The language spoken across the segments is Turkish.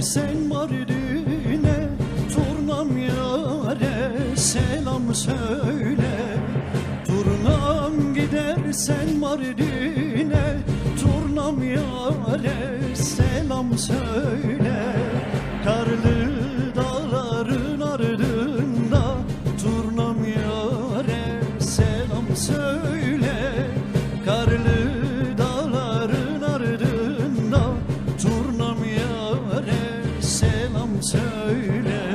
gidersen Mardin'e, turnam yâre selam söyle. Turnam gidersen Mardin'e, turnam yâre selam söyle. Karlı dağların ardında, turnam yâre selam söyle. Karlı dağların ardında, turnam yâre selam söyle.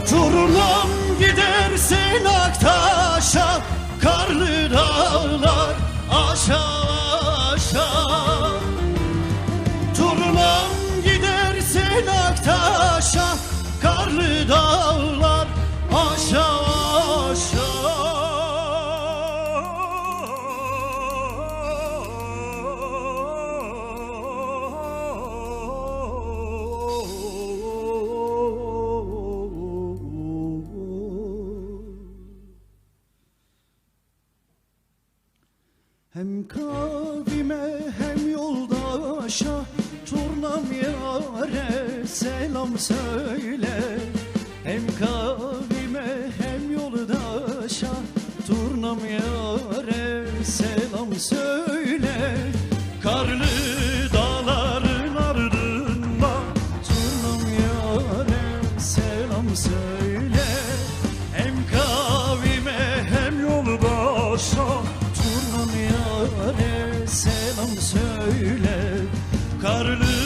Turnam gidersen Aktaş'a, karlı dağlar aşağı aşağı. Turnam gidersen Aktaş'a, karlı dağlar aşağı aşağı. Hem kavime hem yoldaşa, turnam yâre selam söyle. Hem kavime hem yoldaşa, turnam yâre selam söyle. Karlı dağların ardında, turnam yâre selam söyle. Hem kavime hem yoldaşa, turnam yâre selam söyle. Karlı